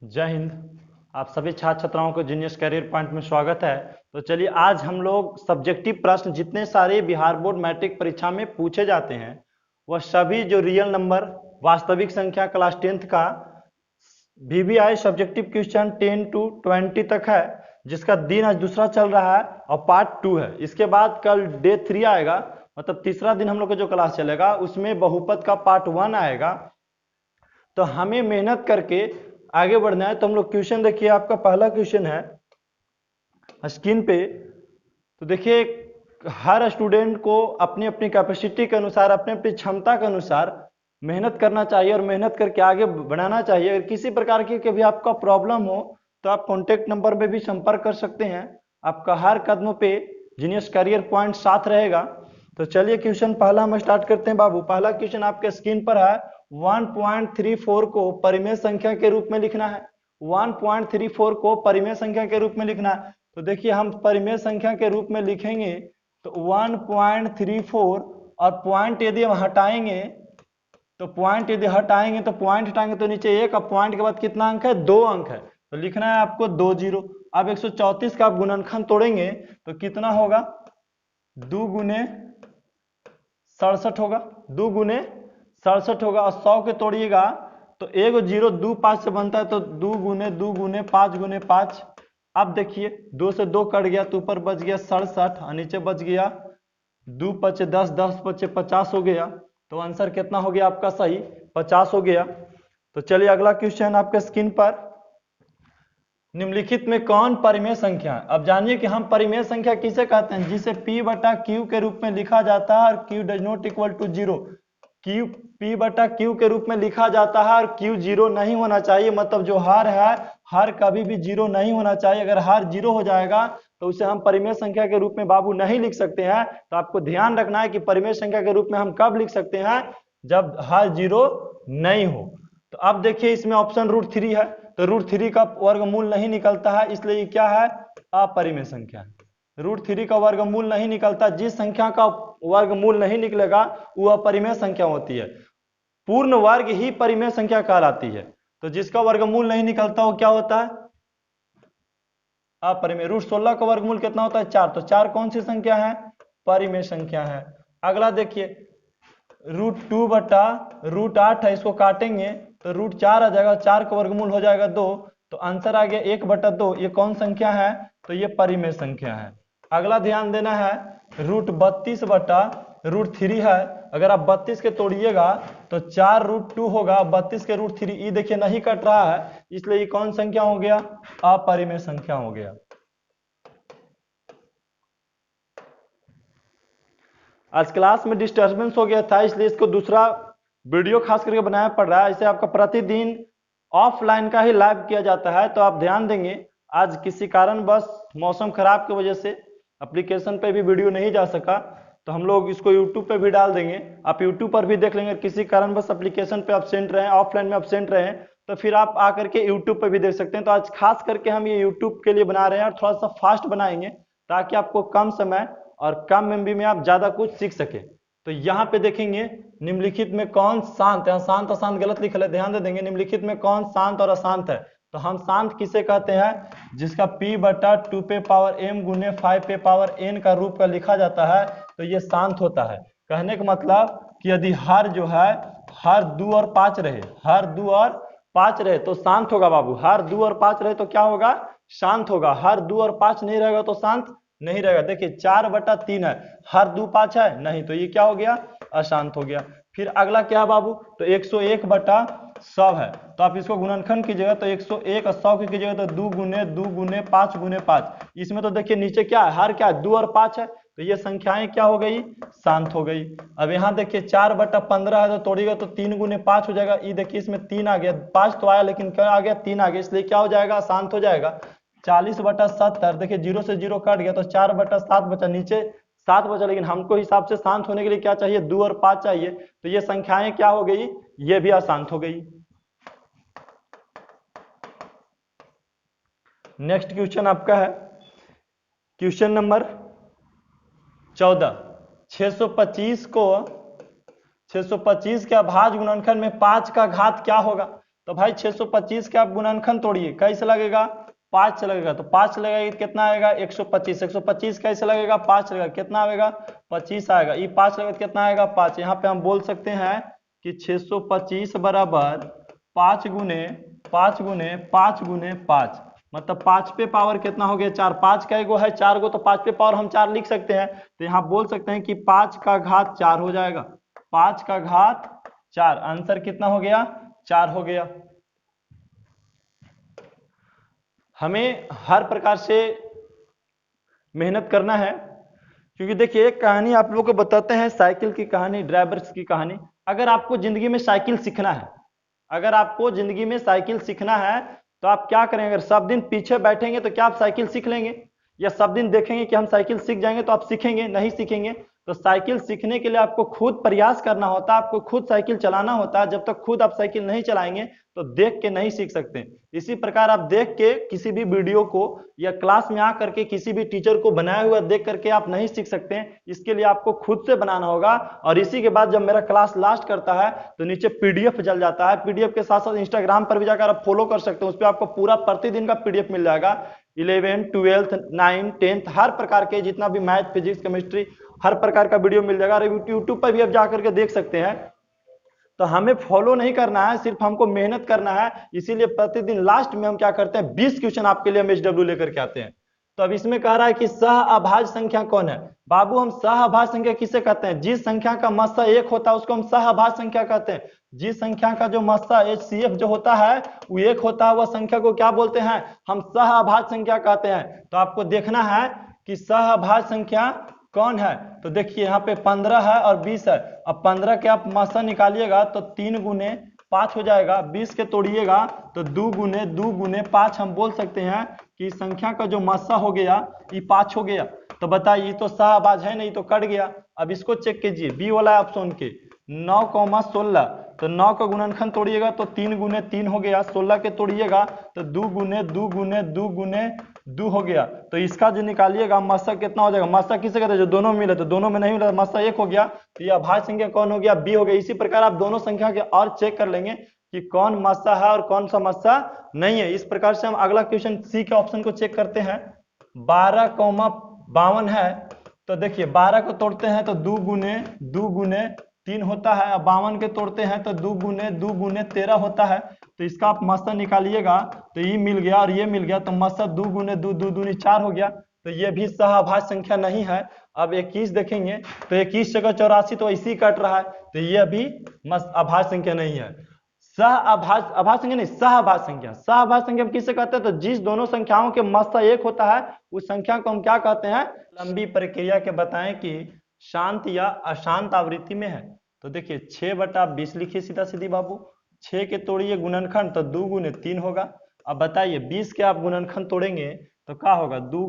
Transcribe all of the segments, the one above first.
जय हिंद। आप सभी छात्र छात्राओं को जीनियस करियर पॉइंट में स्वागत है। तो चलिए आज हम लोग सब्जेक्टिव प्रश्न जितने सारे बिहार बोर्ड मैट्रिक परीक्षा में पूछे जाते हैं वह सभी जो रियल नंबर वास्तविक संख्या क्लास 10th का VBI सब्जेक्टिव क्वेश्चन 10 to 20 तक है, जिसका दिन आज दूसरा चल रहा है और पार्ट 2 है। इसके बाद कल डे 3 आएगा, मतलब तीसरा दिन हम लोग का जो क्लास चलेगा उसमें बहुपद का पार्ट 1 आएगा। तो हमें मेहनत करके आगे बढ़ना है। तो हम लोग क्वेश्चन देखिए, आपका पहला क्वेश्चन है स्क्रीन पे। तो देखिए हर स्टूडेंट को अपनी अपनी कैपेसिटी के अनुसार, अपनी अपनी क्षमता के अनुसार मेहनत करना चाहिए और मेहनत करके आगे बढ़ाना चाहिए। अगर किसी प्रकार की कभी आपका प्रॉब्लम हो तो आप कॉन्टेक्ट नंबर पे भी संपर्क कर सकते हैं। आपका हर कदम पे जीनियस करियर पॉइंट साथ रहेगा। तो चलिए क्वेश्चन पहला हम स्टार्ट करते हैं बाबू। पहला क्वेश्चन आपके स्क्रीन पर है। 1.34 को परिमेय संख्या के रूप में लिखना है। 1.34 को परिमेय संख्या के रूप में लिखना है। तो देखिए हम परिमेय संख्या के रूप में लिखेंगे तो 1.34 और पॉइंट यदि हम हटाएंगे तो पॉइंट हटाएंगे तो नीचे एक, और पॉइंट के बाद कितना अंक है? 2 अंक है। तो लिखना है आपको 2 जीरो। अब 134 का आप गुणनखंड तोड़ेंगे तो कितना होगा? 2 गुने 67 होगा। 2 गुने 67 होगा। और 100 के तोड़िएगा तो एक जीरो 2 5 से बनता है, तो 2 गुने 5 गुने 5। अब देखिए 2 से 2 कट गया तो ऊपर बच गया 67 और नीचे बच गया 2 पचे 10, 10 पचे 50 हो गया। तो आंसर कितना हो गया आपका? सही 50 हो गया। तो चलिए अगला क्वेश्चन आपके स्क्रीन पर। निम्नलिखित में कौन परिमेय संख्या है? अब जानिए कि हम परिमेय संख्या किसे कहते हैं? जिसे P बटा Q के रूप में लिखा जाता है और Q does not equal to 0। Q P बटा Q के रूप में लिखा जाता है और Q 0 नहीं होना चाहिए। मतलब जो हार है, हार कभी भी 0 नहीं होना चाहिए। अगर हार 0 हो जाएगा तो उसे हम परिमेय संख्या के रूप में बाबू नहीं लिख सकते हैं। तो आपको ध्यान रखना है कि परिमेय संख्या के रूप में हम कब लिख सकते हैं? जब हार 0 नहीं हो। तो अब देखिए इसमें ऑप्शन √3 है, तो √3 का वर्गमूल नहीं निकलता है, इसलिए ये क्या है? अपरिमेय संख्या है। √3 का वर्गमूल नहीं निकलता। जिस संख्या का वर्गमूल नहीं निकलेगा वो अपरिमेय संख्या होती है। पूर्ण वर्ग ही परिमेय संख्या कहलाती है। तो जिसका वर्गमूल नहीं निकलता वो क्या होता है? अपरिमेय। √16 का वर्गमूल कितना होता है? 4। तो 4 कौन सी संख्या है? परिमेय संख्या है। अगला देखिए √2 बटा √8 है, इसको काटेंगे तो √4 आ जाएगा। 4 का वर्गमूल हो जाएगा 2। तो आंसर आ गया 1 बटा 2। ये कौन संख्या है? तो ये परिमेय संख्या है। अगला ध्यान देना है √32 बटा √3 है। अगर आप 32 के तोड़िएगा तो 4 √2 होगा। 32 के √3, ये देखिए नहीं कट रहा है, इसलिए ये कौन संख्या हो गया? अपरिमेय संख्या हो गया। आज क्लास में डिस्टर्बेंस हो गया था, इसलिए इसको दूसरा वीडियो खास करके बनाया पड़ रहा है। इसे आपका प्रतिदिन ऑफलाइन का ही लाइव किया जाता है। तो आप ध्यान देंगे, आज किसी कारणवश मौसम खराब की वजह से एप्लीकेशन पे भी वीडियो नहीं जा सका, तो हम लोग इसको यूट्यूब पे भी डाल देंगे। आप यूट्यूब पर भी देख लेंगे। किसी कारणवश एप्लीकेशन पे एब्सेंट रहे, ऑफलाइन में एब्सेंट रहे, तो फिर आप आकर के यूट्यूब पे भी देख सकते हैं। तो आज खास करके हम ये यूट्यूब के लिए बना रहे हैं और थोड़ा सा फास्ट बनाएंगे ताकि आपको कम समय और कम एमबी में आप ज्यादा कुछ सीख सके। तो यहाँ पे देखेंगे निम्नलिखित में कौन शांत है? शांत अशांत गलत लिखा है, ध्यान दे देंगे। निम्नलिखित में कौन शांत और अशांत है? तो हम शांत किसे कहते हैं? जिसका P बटा 2 पे पावर m गुने 5 पे पावर n का रूप का लिखा जाता है, तो ये शांत होता है। कहने का मतलब कि यदि हर जो है हर 2 और 5 रहे, हर 2 और 5 रहे तो शांत होगा बाबू। हर 2 और 5 रहे तो क्या होगा? शांत होगा। हर 2 और 5 नहीं रहेगा तो शांत नहीं रहेगा। देखिए 4 बटा 3 है, हर 2 5 है नहीं, तो ये क्या हो गया? अशांत हो गया। फिर अगला क्या है बाबू? तो 101 बटा 100 है। तो आप इसको गुणनखंड कीजिएगा तो 101 और 100 की कीजिएगा तो 2 गुने 5 गुने 5। इसमें तो देखिए नीचे क्या है? हर क्या है? 2 और 5 है, तो ये संख्याएं क्या हो गई? शांत हो गई। अब यहाँ देखिए 4 बटा 15 है, तो तोड़िएगा तो 3 गुने 5 हो जाएगा। ये देखिए इसमें 3 आ गया, 5 तो आया लेकिन क्या आ गया? 3 आ गया, इसलिए क्या हो जाएगा? शांत हो जाएगा। 40 बटा 70, देखिए 0 से 0 कट गया तो 4 बटा 7 बचा, नीचे 7 बचा, लेकिन हमको हिसाब से शांत होने के लिए क्या चाहिए? 2 और 5 चाहिए। तो ये संख्याएं क्या हो गई? ये भी अशांत हो गई। नेक्स्ट क्वेश्चन आपका है क्वेश्चन नंबर 14। 625 को 625 के अभाज्य गुणनखंड में 5 का घात क्या होगा? तो भाई 625 के आप गुणनखंड तोड़िए, कैसे लगेगा 5 से लगेगा, तो 5 से लगेगा कितना आएगा 125, 125 कैसे लगेगा 5 लगेगा कितना आएगा 25 आएगा, ये 5 लगेगा कितना आएगा 5। यहाँ पे हम बोल सकते हैं कि 625 बराबर 5 गुने 5 गुने 5 गुने 5, मतलब 5 पे पावर कितना हो गया 4, 5 का एगो है 4 गो, तो 5 पे पावर हम 4 लिख सकते हैं, तो यहाँ बोल सकते हैं कि 5 का घात 4 हो जाएगा, 5 का घात 4, आंसर कितना हो गया 4 हो गया। हमें हर प्रकार से मेहनत करना है, क्योंकि देखिए एक कहानी आप लोगों को बताते हैं, साइकिल की कहानी, ड्राइवर्स की कहानी। अगर आपको जिंदगी में साइकिल सीखना है, अगर आपको जिंदगी में साइकिल सीखना है तो आप क्या करेंगे, अगर सब दिन पीछे बैठेंगे तो क्या आप साइकिल सीख लेंगे, या सब दिन देखेंगे कि हम साइकिल सीख जाएंगे तो आप सीखेंगे, नहीं सीखेंगे। तो साइकिल सीखने के लिए आपको खुद प्रयास करना होता है, आपको खुद साइकिल चलाना होता है। जब तक खुद आप साइकिल नहीं चलाएंगे तो देख के नहीं सीख सकते। इसी प्रकार आप देख के किसी भी वीडियो को या क्लास में आकर के किसी भी टीचर को बनाया हुआ देख करके आप नहीं सीख सकते हैं, इसके लिए आपको खुद से बनाना होगा। और इसी के बाद जब मेरा क्लास लास्ट करता है तो नीचे पीडीएफ चल जाता है, पीडीएफ के साथ साथ इंस्टाग्राम पर भी जाकर आप फॉलो कर सकते हैं, उस पर आपको पूरा प्रतिदिन का पीडीएफ मिल जाएगा। 11, 12, 9, 10 हर प्रकार के जितना भी मैथ, फिजिक्स, केमिस्ट्री हर प्रकार का वीडियो मिल जाएगा, और यूट्यूब पर भी आप जाकर के देख सकते हैं। तो हमें फॉलो नहीं करना है, सिर्फ हमको मेहनत करना है। इसीलिए प्रतिदिन लास्ट में हम क्या करते हैं 20 क्वेश्चन आपके लिए हम एचडब्ल्यू लेकर के आते हैं। तो अब इसमें कह रहा है कि सह अभाज्य संख्या कौन है। बाबू हम सह अभाज्य संख्या किसे कहते हैं, जिस संख्या का मस्सा 1 होता है उसको हम सह अभाज्य संख्या कहते हैं। जिस संख्या का जो मस्सा HCF जो होता है वो 1 होता है, वह संख्या को क्या बोलते हैं, हम सह अभाज्य संख्या कहते हैं। तो आपको देखना है कि सह अभाज्य संख्या कौन है। तो देखिए यहाँ पे 15 है और 20 है। अब 15 के आप मस्सा निकालिएगा तो 3 गुने 5 हो जाएगा, 20 के तोड़िएगा तो 2 गुने 5 हम बोल सकते हैं कि संख्या का जो मस्सा हो गया ये 5 हो गया। तो बताइए तो सहअभाज्य है नहीं, तो कट गया। अब इसको चेक कीजिए, बी वाला ऑप्शन के 9,16, तो 9 का गुणनखंड तोड़िएगा तो 3 गुने 3 हो गया, 16 के तोड़िएगा तो 2 गुने 2 गुने 2 गुने 2 हो गया। तो इसका जो निकालिएगा मस्सा कितना हो जाएगा, मस्सा किसे कहते हैं जो दोनों में मिले, तो दोनों में नहीं मिला मस्सा 1 हो गया, तो यह अभाज्य संख्या कौन हो गया, बी हो गया। इसी प्रकार आप दोनों संख्या के और चेक कर लेंगे कि कौन मस्सा है और कौन सा मस्सा नहीं है। इस प्रकार से हम अगला क्वेश्चन सी के ऑप्शन को चेक करते हैं। 12,52 है, तो देखिए 12 को तोड़ते हैं तो 2 गुने 3 होता है, 52 के तोड़ते हैं तो 2 गुने 13 होता है। तो इसका आप मस्सा निकालिएगा तो ये मिल गया और ये मिल गया, तो मस्सा 2 गुने 2 2 दूनी 4 हो गया, तो ये भी सहअभाज्य संख्या नहीं है। अब 21 देखेंगे तो 21 जगह 84 तो इसी कट रहा है, तो ये भी अभाज्य संख्या नहीं है। अभाज्य संख्या नहीं, सहअभाज्य संख्या। सहअभाज्य संख्या हम किसे कहते हैं, तो जिस दोनों संख्याओं के मस्सा 1 होता है उस संख्या को हम क्या कहते हैं। लंबी प्रक्रिया के बताएं कि शांत या अशांत आवृत्ति में है। तो देखिए 6/20 लिखिए सीधा सीधी बाबू, 6 के तोड़िए गुणनखंड तो 2 गुने 3 होगा। अब बताइए 20 के आप गुणनखंड तोड़ेंगे तो क्या होगा, 2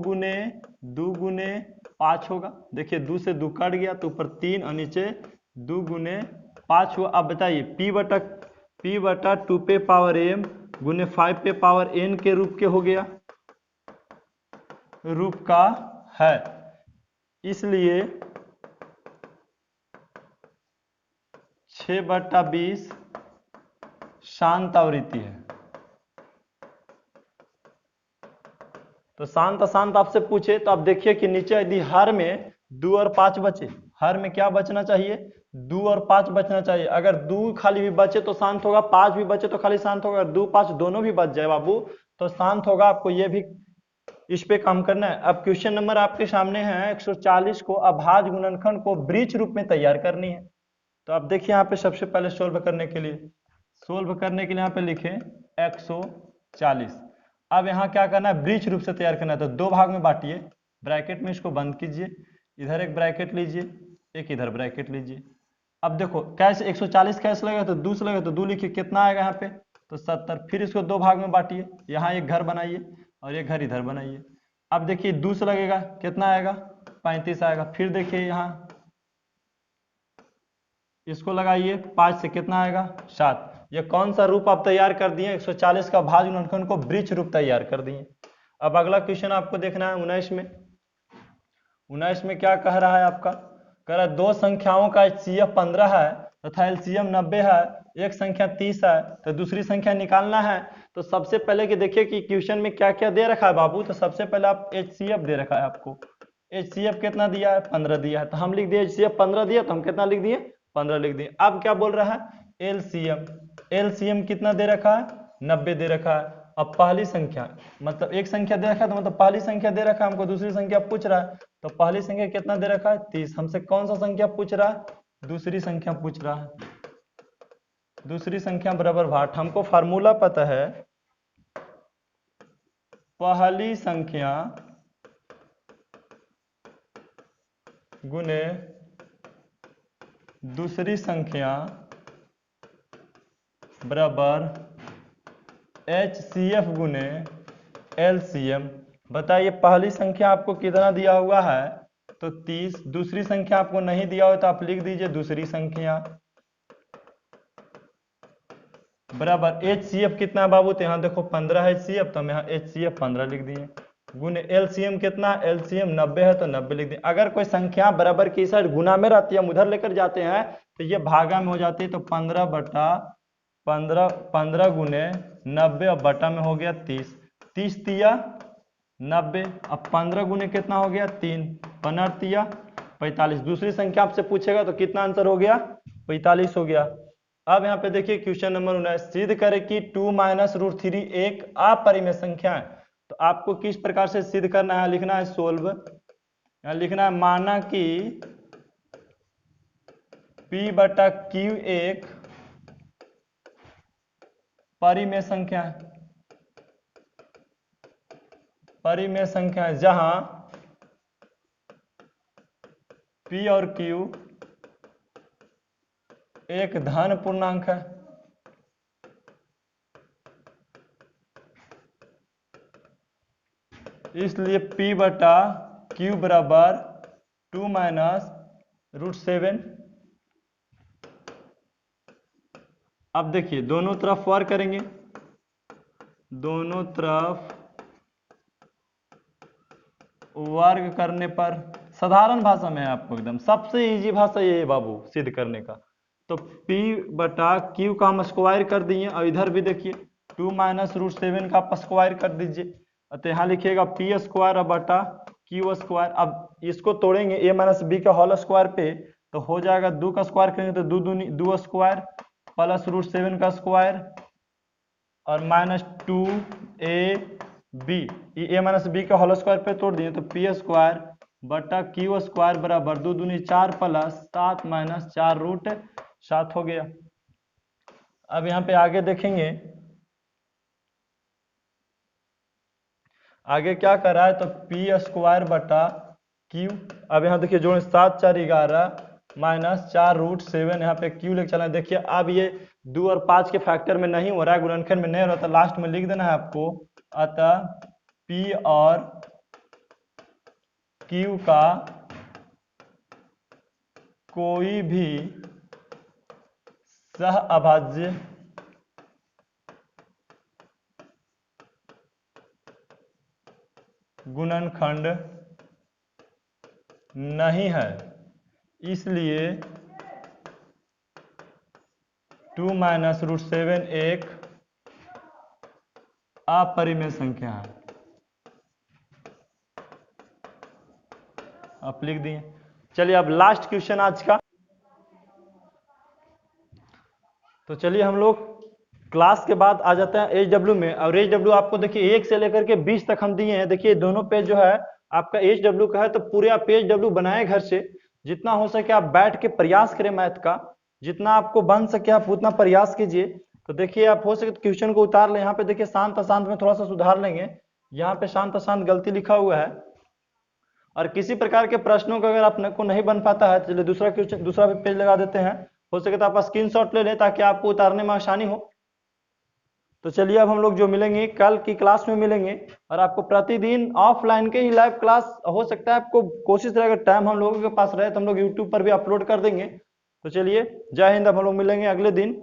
गुने 5 होगा। देखिए 2 से 2 कट गया तो ऊपर 3 और नीचे 2 गुने 5 हुआ। अब बताइए p बटा 2 पे पावर m गुने 5 पे पावर n के रूप के हो गया, रूप का है, इसलिए 6/20 शांत आवृत्ति है। तो शांत अशांत आपसे पूछे तो आप देखिए कि नीचे यदि हर में 2 और 5 बचे, हर में क्या बचना चाहिए, 2 और 5 बचना चाहिए। अगर 2 खाली भी बचे तो शांत होगा, 5 भी बचे तो खाली शांत होगा। 2 5 दोनों भी बच जाए बाबू तो शांत होगा। आपको ये भी इस पे काम करना है। अब क्वेश्चन नंबर आपके सामने है 140 को अभाज्य गुणनखंड को ब्रीच रूप में तैयार करनी है। तो आप देखिए यहाँ पे सबसे पहले सोल्व करने के लिए यहाँ पे लिखे 140। अब यहाँ क्या करना है, ब्रीच रूप से तैयार करना है। तो 2 भाग में बांटिए, ब्रैकेट में इसको बंद कीजिए, इधर एक ब्रैकेट लीजिए, एक इधर ब्रैकेट लीजिए। अब देखो कैसे 140 कैसे लगेगा, तो 2 से लगेगा तो 2 लिखिए, कितना आएगा यहाँ पे तो 70। फिर इसको 2 भाग में बांटिए, यहाँ एक घर बनाइए और एक घर इधर बनाइए। अब देखिए 2 से लगेगा कितना आएगा, 35 आएगा। फिर देखिए यहाँ इसको लगाइए, 5 से कितना आएगा 7। ये कौन सा रूप आप तैयार कर दिए, 140 का भाज्य गुणनखंड को ब्रीच रूप तैयार कर दिए। अब अगला क्वेश्चन आपको देखना है 19 में क्या कह रहा है आपका, कह रहा है 2 संख्याओं का HCF 15 है तथा एलसीएम 90 है, एक संख्या 30 है, तो दूसरी संख्या निकालना है। तो सबसे पहले कि देखिए कि क्वेश्चन में क्या क्या दे रखा है बाबू। तो सबसे पहले आप एचसीएफ दे रखा है आपको। एचसीएफ कितना दिया है? 15 दिया है, तो हम लिख दिए एचसीएफ 15 दिया, तो हम कितना लिख दिए? 15 लिख दिए। अब क्या बोल रहा है? एलसीएम। एलसीएम कितना दे रखा है? 90 दे रखा है। अब पहली संख्या, मतलब एक संख्या दे रखा है, तो मतलब पहली संख्या दे रखा है, हमको दूसरी संख्या पूछ रहा है, तो पहली संख्या कितना दे रखा है? 30। हमसे कौन सा संख्या पूछ रहा है? दूसरी संख्या पूछ रहा है। दूसरी संख्या बराबर भाट। हमको फार्मूला पता है, पहली संख्या गुने दूसरी संख्या बराबर HCF गुने LCM। बताइए पहली संख्या आपको कितना दिया हुआ है? तो 30। दूसरी संख्या आपको नहीं दिया हो तो आप लिख दीजिए दूसरी संख्या बराबर HCF कितना है बाबू? तो यहाँ देखो 15 है HCF, तो हम यहाँ HCF 15 लिख दिए, गुने LCM कितना? LCM 90 है, तो 90 लिख दिए। अगर कोई संख्या बराबर की साइड गुना में रहती है, हम उधर लेकर जाते हैं तो ये भागा में हो जाती है, तो 15 बटा 15, 15 गुने 90 और बटा में हो गया 30। 30 तिया 90, अब 15 गुने कितना हो गया? 3, 15 तिया 45। दूसरी संख्या आपसे पूछेगा तो कितना आंसर हो गया? 45 हो गया। अब यहाँ पे देखिए क्वेश्चन नंबर 19, सिद्ध करें कि 2 माइनस रूट 3 एक अपरिमेय संख्या है। तो आपको किस प्रकार से सिद्ध करना है? लिखना है सोल्व, यहाँ लिखना है माना कि P बटा Q एक परिमेय संख्या है। परिमेय संख्या है जहां P और Q एक धन पूर्णांक है। इसलिए P बटा Q बराबर 2 माइनस रूट 7। अब देखिए दोनों तरफ वर्ग करेंगे, दोनों तरफ वर्ग करने पर साधारण भाषा में आपको एकदम सबसे इजी भाषा ये है बाबू सिद्ध करने का। तो P बटा Q का हम स्क्वायर कर दिए, और इधर भी देखिए 2 माइनस रूट 7 का आप स्क्वायर कर दीजिए, तो यहाँ लिखिएगा P स्क्वायर बटा Q स्क्वायर। अब इसको तोड़ेंगे a माइनस बी का होल स्क्वायर पे, तो हो जाएगा 2 का स्क्वायर करेंगे तो 2 दूनी 2 स्क्वायर प्लस रूट 7 का स्क्वायर और माइनस 2ab, ये a माइनस बी का होल स्क्वायर पे तोड़ दिए, तो P स्क्वायर बटा Q स्क्वायर बराबर 2 दूनी 4 प्लस 7 माइनस 4 रूट 7 हो गया। अब यहाँ पे आगे देखेंगे, आगे क्या कर रहा है? तो P स्क्वायर बटा Q। अब यहाँ देखिए जो 7 4 11 माइनस 4 रूट 7, यहाँ पे Q लेके चलना है। देखिए अब ये 2 और 5 के फैक्टर में नहीं हो रहा है, गुणनखंड में नहीं हो रहा, तो लास्ट में लिख देना है आपको। अतः P और Q का कोई भी सह अभाज्य गुणनखंड नहीं है, इसलिए 2 माइनस रूट 7 एक अपरिमेय संख्या है। आप लिख दिए। चलिए अब लास्ट क्वेश्चन आज का। तो चलिए हम लोग क्लास के बाद आ जाते हैं HW में। और HW आपको देखिए 1 से लेकर के 20 तक हम दिए हैं। देखिए दोनों पेज जो है आपका HW का है, तो पूरे आप HW बनाए घर से, जितना हो सके आप बैठ के प्रयास करें मैथ का, जितना आपको बन सके आप उतना प्रयास कीजिए। तो देखिए आप हो सके तो क्वेश्चन को उतार लें। यहाँ पे देखिए शांत अशांत में थोड़ा सा सुधार लेंगे, यहाँ पे शांत अशांत गलती लिखा हुआ है। और किसी प्रकार के प्रश्नों का अगर आपको नहीं बन पाता है, चलिए दूसरा क्वेश्चन दूसरा भी पेज लगा देते हैं, हो सके तो आप स्क्रीनशॉट ले लें ताकि आपको उतारने में आसानी हो। तो चलिए अब हम लोग जो मिलेंगे कल की क्लास में मिलेंगे, और आपको प्रतिदिन ऑफलाइन के ही लाइव क्लास हो सकता है, आपको कोशिश रहेगा टाइम हम लोगों के पास रहे तो हम लोग यूट्यूब पर भी अपलोड कर देंगे। तो चलिए जय हिंद, अब हम लोग मिलेंगे अगले दिन।